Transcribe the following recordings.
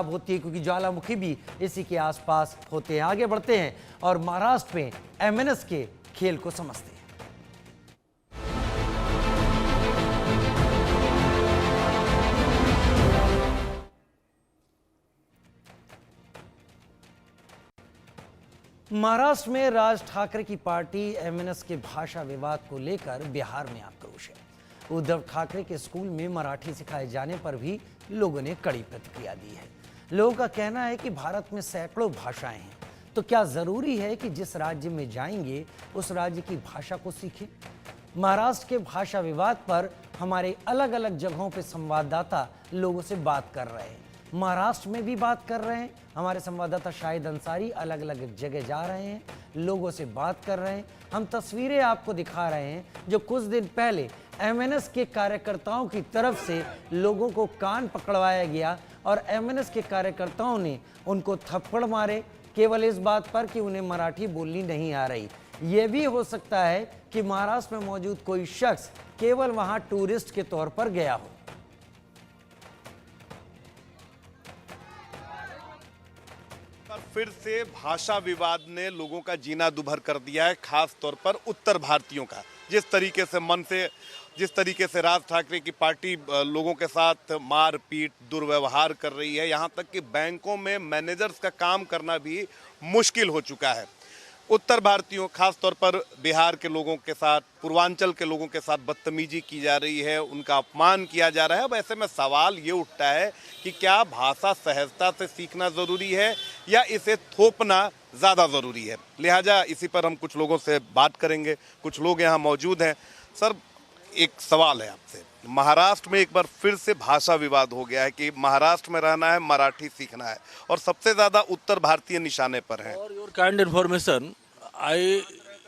होती है क्योंकि ज्वालामुखी भी इसी के आसपास होते हैं। आगे बढ़ते हैं और महाराष्ट्र में एमएनएस के खेल को समझते हैं। महाराष्ट्र में राज ठाकरे की पार्टी एमएनएस के भाषा विवाद को लेकर बिहार में आक्रोश है। उद्धव ठाकरे के स्कूल में मराठी सिखाए जाने पर भी लोगों ने कड़ी प्रतिक्रिया दी है। लोगों का कहना है कि भारत में सैकड़ों भाषाएं हैं, तो क्या जरूरी है कि जिस राज्य में जाएंगे उस राज्य की भाषा को सीखें? महाराष्ट्र के भाषा विवाद पर हमारे अलग अलग जगहों पर संवाददाता लोगों से बात कर रहे हैं। महाराष्ट्र में भी बात कर रहे हैं। हमारे संवाददाता शाहिद अंसारी अलग अलग जगह जा रहे हैं, लोगों से बात कर रहे हैं। हम तस्वीरें आपको दिखा रहे हैं जो कुछ दिन पहले एमएनएस के कार्यकर्ताओं की तरफ से लोगों को कान पकड़वाया गया और एमएनएस के कार्यकर्ताओं ने उनको थप्पड़ मारे केवल इस बात पर कि उन्हें मराठी बोलनी नहीं आ रही। यह भी हो सकता है कि महाराष्ट्र में मौजूद कोई शख्स केवल वहां टूरिस्ट के तौर पर गया हो। फिर से भाषा विवाद ने लोगों का जीना दुभर कर दिया है, खास तौर पर उत्तर भारतीयों का। जिस तरीके से राज ठाकरे की पार्टी लोगों के साथ मारपीट दुर्व्यवहार कर रही है, यहाँ तक कि बैंकों में मैनेजर्स का काम करना भी मुश्किल हो चुका है। उत्तर भारतीयों, खास तौर पर बिहार के लोगों के साथ, पूर्वांचल के लोगों के साथ बदतमीजी की जा रही है, उनका अपमान किया जा रहा है। अब ऐसे में सवाल ये उठता है कि क्या भाषा सहजता से सीखना ज़रूरी है या इसे थोपना ज़्यादा ज़रूरी है। लिहाजा इसी पर हम कुछ लोगों से बात करेंगे। कुछ लोग यहाँ मौजूद हैं। सर, एक सवाल है आपसे। महाराष्ट्र में एक बार फिर से भाषा विवाद हो गया है कि महाराष्ट्र में रहना है, मराठी सीखना है, और सबसे ज्यादा उत्तर भारतीय निशाने पर हैं। For your kind information, I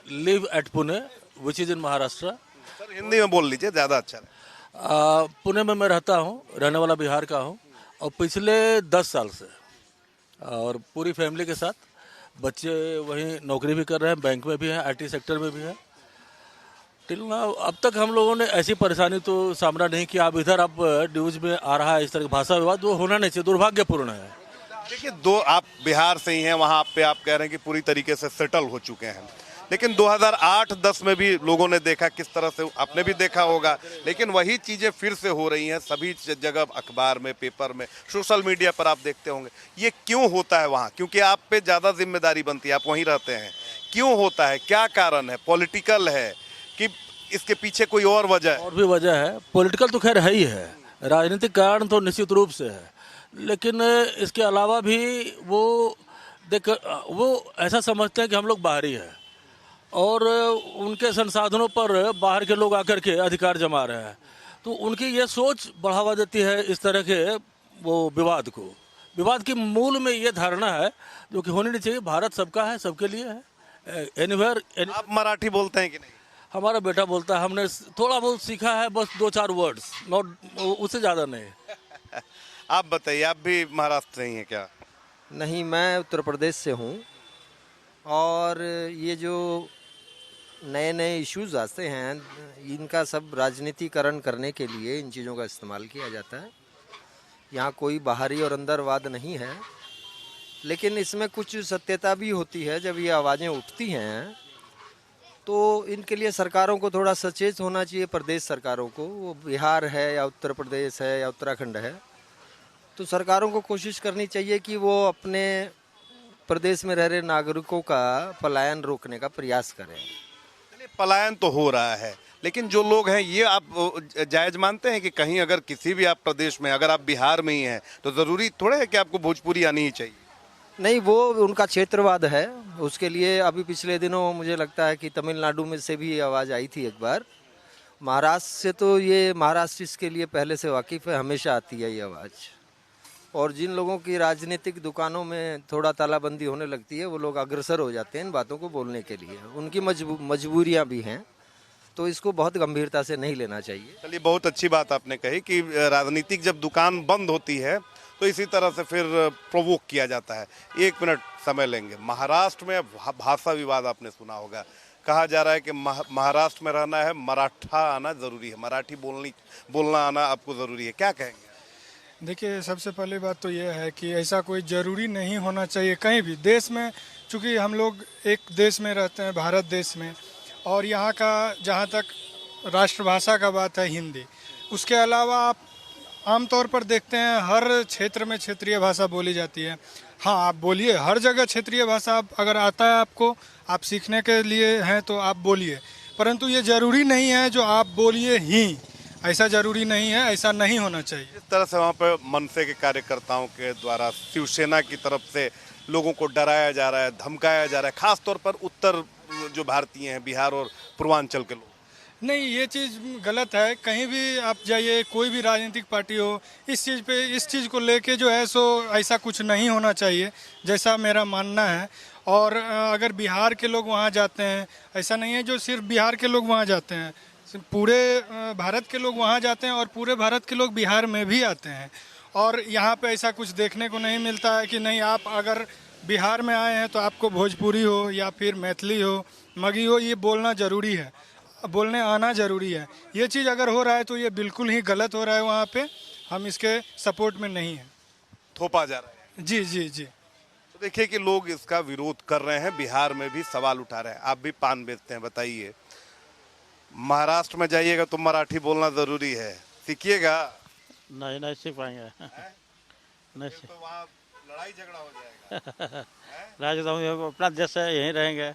live at Pune which is in Maharashtra. Sir, Hindi में बोल लीजिए, ज्यादा अच्छा है। पुणे में मैं रहता हूँ, रहने वाला बिहार का हूँ, और पिछले 10 साल से और पूरी फैमिली के साथ। बच्चे वहीं नौकरी भी कर रहे हैं, बैंक में भी हैं, आईटी सेक्टर में भी हैं। अब तक हम लोगों ने ऐसी परेशानी तो सामना नहीं किया। अब इधर अब न्यूज में आ रहा है इस तरह का भाषा विवाद, वो होना नहीं चाहिए, दुर्भाग्यपूर्ण है। देखिए, आप बिहार से ही हैं, वहाँ पे आप कह रहे हैं कि पूरी तरीके से सेटल हो चुके हैं, लेकिन 2008-10 में भी लोगों ने देखा किस तरह से, आपने भी देखा होगा, लेकिन वही चीज़ें फिर से हो रही हैं सभी जगह, अखबार में, पेपर में, सोशल मीडिया पर आप देखते होंगे। ये क्यों होता है वहाँ? क्योंकि आप पे ज़्यादा जिम्मेदारी बनती है, आप वहीं रहते हैं। क्यों होता है? क्या कारण है? पॉलिटिकल है कि इसके पीछे कोई और वजह है? और भी वजह है। पॉलिटिकल तो खैर है ही है, राजनीतिक कारण तो निश्चित रूप से है, लेकिन इसके अलावा भी वो ऐसा समझते हैं कि हम लोग बाहरी हैं और उनके संसाधनों पर बाहर के लोग आकर के अधिकार जमा रहे हैं। तो उनकी ये सोच बढ़ावा देती है इस तरह के वो विवाद को। विवाद की मूल में ये धारणा है जो कि होनी नहीं चाहिए। भारत सबका है, सबके लिए है। एनीवेयर। आप मराठी बोलते हैं कि नहीं? हमारा बेटा बोलता है, हमने थोड़ा बहुत सीखा है, बस 2-4 वर्ड्स, नॉट, उससे ज़्यादा नहीं। आप बताइए, आप भी महाराष्ट्र से ही हैं क्या? नहीं, मैं उत्तर प्रदेश से हूँ। और ये जो नए नए इश्यूज आते हैं, इनका सब राजनीतिकरण करने के लिए इन चीज़ों का इस्तेमाल किया जाता है। यहाँ कोई बाहरी और अंदरवाद नहीं है, लेकिन इसमें कुछ सत्यता भी होती है। जब ये आवाज़ें उठती हैं तो इनके लिए सरकारों को थोड़ा सचेत होना चाहिए। प्रदेश सरकारों को, वो बिहार है या उत्तर प्रदेश है या उत्तराखंड है, तो सरकारों को कोशिश करनी चाहिए कि वो अपने प्रदेश में रह रहे नागरिकों का पलायन रोकने का प्रयास करें। पलायन तो हो रहा है, लेकिन जो लोग हैं, ये आप जायज़ मानते हैं कि कहीं अगर किसी भी आप प्रदेश में, अगर आप बिहार में ही हैं, तो ज़रूरी थोड़ा है कि आपको भोजपुरी आनी ही चाहिए? नहीं, वो उनका क्षेत्रवाद है। उसके लिए अभी पिछले दिनों मुझे लगता है कि तमिलनाडु में से भी आवाज़ आई थी एक बार। महाराष्ट्र से तो ये महाराष्ट्र इसके लिए पहले से वाकिफ़ है, हमेशा आती है ये आवाज़। और जिन लोगों की राजनीतिक दुकानों में थोड़ा तालाबंदी होने लगती है, वो लोग अग्रसर हो जाते हैं इन बातों को बोलने के लिए। उनकी मजबूरियाँ भी हैं, तो इसको बहुत गंभीरता से नहीं लेना चाहिए। चलिए, बहुत अच्छी बात आपने कही कि राजनीतिक जब दुकान बंद होती है तो इसी तरह से फिर प्रोवोक किया जाता है। 1 मिनट समय लेंगे। महाराष्ट्र में भाषा विवाद आपने सुना होगा। कहा जा रहा है कि महाराष्ट्र में रहना है, मराठा आना ज़रूरी है, मराठी बोलना आना आपको ज़रूरी है। क्या कहेंगे? देखिए, सबसे पहली बात तो यह है कि ऐसा कोई ज़रूरी नहीं होना चाहिए कहीं भी देश में, चूँकि हम लोग एक देश में रहते हैं, भारत देश में, और यहाँ का जहाँ तक राष्ट्रभाषा का बात है हिंदी, उसके अलावा आप आमतौर पर देखते हैं हर क्षेत्र में क्षेत्रीय भाषा बोली जाती है। हाँ, आप बोलिए, हर जगह क्षेत्रीय भाषा आप अगर आता है आपको, आप सीखने के लिए हैं तो आप बोलिए, परंतु ये ज़रूरी नहीं है जो आप बोलिए ही, ऐसा ज़रूरी नहीं है, ऐसा नहीं होना चाहिए। इस तरह से वहाँ पर मनसे के कार्यकर्ताओं के द्वारा शिवसेना की तरफ से लोगों को डराया जा रहा है, धमकाया जा रहा है, खास तौर पर उत्तर जो भारतीय हैं, बिहार और पूर्वांचल के लोग। नहीं, ये चीज़ गलत है। कहीं भी आप जाइए, कोई भी राजनीतिक पार्टी हो, इस चीज़ को लेके जो है सो ऐसा कुछ नहीं होना चाहिए, जैसा मेरा मानना है। और अगर बिहार के लोग वहाँ जाते हैं, ऐसा नहीं है जो सिर्फ बिहार के लोग वहाँ जाते हैं, पूरे भारत के लोग वहाँ जाते हैं और पूरे भारत के लोग बिहार में भी आते हैं। और यहाँ पे ऐसा कुछ देखने को नहीं मिलता है कि नहीं, आप अगर बिहार में आए हैं तो आपको भोजपुरी हो या फिर मैथिली हो, मगही हो, ये बोलना ज़रूरी है, बोलने आना ज़रूरी है। ये चीज़ अगर हो रहा है तो ये बिल्कुल ही गलत हो रहा है। वहाँ पे हम इसके सपोर्ट में नहीं हैं। थोपा जा रहा है। जी जी जी। तो देखिए कि लोग इसका विरोध कर रहे हैं, बिहार में भी सवाल उठा रहे हैं। आप भी पान बेचते हैं, बताइए, महाराष्ट्र में जाइएगा तो मराठी बोलना जरूरी है, सीखिएगा? नहीं सीख पाएंगे। नहीं तो वहाँ लड़ाई झगड़ा हो जाएगा। राजस्थान अपना देश है, यहीं रहेंगे।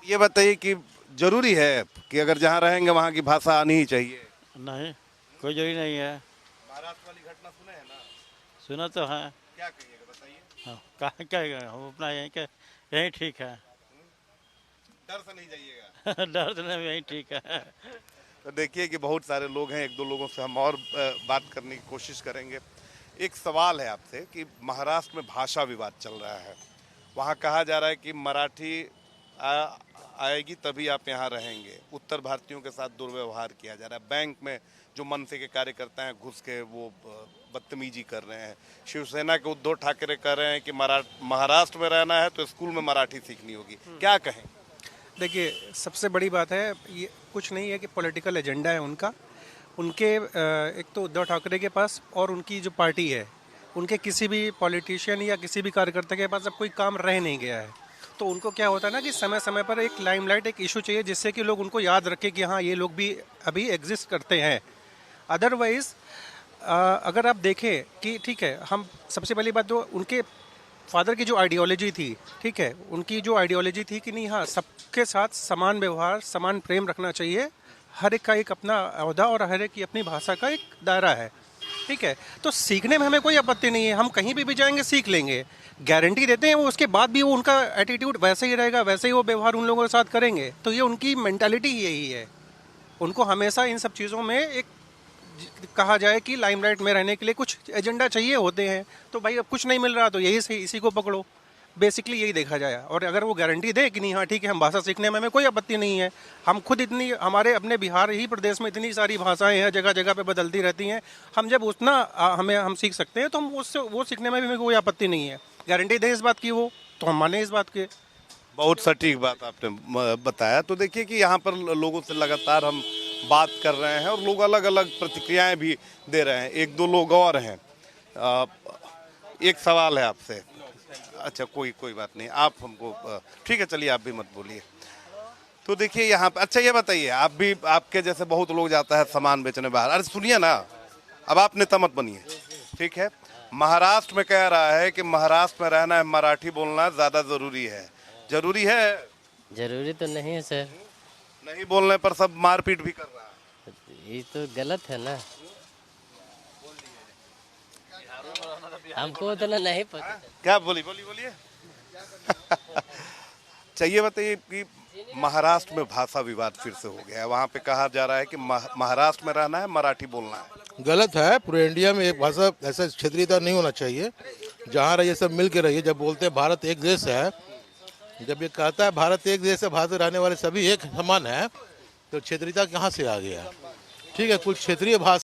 ये बताइए कि जरूरी है कि अगर जहाँ रहेंगे वहाँ की भाषा आनी ही चाहिए? नहीं, कोई जरूरी नहीं है। महाराष्ट्र वाली घटना सुने हैं ना? सुना तो है। क्या कहिएगा, बताइए। हाँ, कहाँ क्या हम अपना यहीं ठीक है। डर से नहीं जाइएगा। डर से नहीं, यहीं ठीक है। तो देखिए कि बहुत सारे लोग हैं, एक दो लोगों से हम और बात करने की कोशिश करेंगे। एक सवाल है आपसे कि महाराष्ट्र में भाषा विवाद चल रहा है, वहाँ कहा जा रहा है कि मराठी आएगी तभी आप यहाँ रहेंगे, उत्तर भारतीयों के साथ दुर्व्यवहार किया जा रहा है, बैंक में जो मनसे के कार्यकर्ता हैं घुस के वो बदतमीजी कर रहे हैं, शिवसेना के उद्धव ठाकरे कह रहे हैं कि महाराष्ट्र में रहना है तो स्कूल में मराठी सीखनी होगी, क्या कहें? देखिए, सबसे बड़ी बात है, ये कुछ नहीं है कि पॉलिटिकल एजेंडा है उनका। उनके एक तो उद्धव ठाकरे के पास और उनकी जो पार्टी है, उनके किसी भी पॉलिटिशियन या किसी भी कार्यकर्ता के पास अब कोई काम रह नहीं गया है। तो उनको क्या होता है ना कि समय समय पर एक लाइमलाइट, एक इशू चाहिए जिससे कि लोग उनको याद रखें कि हाँ, ये लोग भी अभी एग्जिस्ट करते हैं। अदरवाइज अगर आप देखें कि ठीक है, हम सबसे पहली बात तो उनके फादर की जो आइडियोलॉजी थी, ठीक है, उनकी जो आइडियोलॉजी थी कि नहीं, हाँ, सबके साथ समान व्यवहार, समान प्रेम रखना चाहिए, हर एक का एक अपना अहदा और हर एक की अपनी भाषा का एक दायरा है, ठीक है। तो सीखने में हमें कोई आपत्ति नहीं है, हम कहीं भी जाएंगे सीख लेंगे, गारंटी देते हैं। वो उसके बाद भी वो उनका एटीट्यूड वैसे ही रहेगा, वैसे ही वो व्यवहार उन लोगों के साथ करेंगे। तो ये उनकी मेंटालिटी यही है। उनको हमेशा इन सब चीज़ों में एक कहा जाए कि लाइमलाइट में रहने के लिए कुछ एजेंडा चाहिए होते हैं। तो भाई अब कुछ नहीं मिल रहा तो यही सही, इसी को पकड़ो, बेसिकली यही देखा जाए। और अगर वो गारंटी दे कि नहीं, हाँ ठीक है, हम भाषा सीखने में हमें कोई आपत्ति नहीं है, हम खुद इतनी, हमारे अपने बिहार ही प्रदेश में इतनी सारी भाषाएं हैं, जगह जगह पे बदलती रहती हैं, हम जब उतना हम सीख सकते हैं तो हम उससे वो सीखने में भी हमें कोई आपत्ति नहीं है। गारंटी दे इस बात की वो, तो हम माने इस बात के। बहुत सटीक बात आपने बताया। तो देखिए कि यहाँ पर लोगों से लगातार हम बात कर रहे हैं और लोग अलग अलग प्रतिक्रियाएं भी दे रहे हैं। एक दो लोग और हैं। एक सवाल है आपसे। अच्छा, कोई बात नहीं, आप हमको ठीक है, चलिए आप भी मत बोलिए। तो देखिए यहाँ पर, अच्छा ये बताइए, आप भी, आपके जैसे बहुत लोग जाता है सामान बेचने बाहर। अरे सुनिए ना, अब आप नेता मत बनिए, ठीक है। महाराष्ट्र में कह रहा है कि महाराष्ट्र में रहना है, मराठी बोलना ज़्यादा ज़रूरी है। जरूरी है? जरूरी तो नहीं है सर। नहीं बोलने पर सब मारपीट भी कर रहा है। ये तो गलत है ना, हमको उतना नहीं पता। क्या बोलिए। चाहिए बताइए कि महाराष्ट्र में भाषा विवाद फिर से हो गया है। वहाँ पे कहा जा रहा है कि महाराष्ट्र में रहना है, मराठी बोलना है। गलत है। पूरे इंडिया में एक भाषा, ऐसा क्षेत्रीयता नहीं होना चाहिए। जहाँ रहिए सब मिल के रहिए। जब बोलते हैं भारत एक देश है, जब ये कहता है भारत एक देश है, भारत में रहने वाले सभी एक समान है, तो क्षेत्रीयता कहाँ से आ गया? ठीक है, कुछ क्षेत्रीय भाषा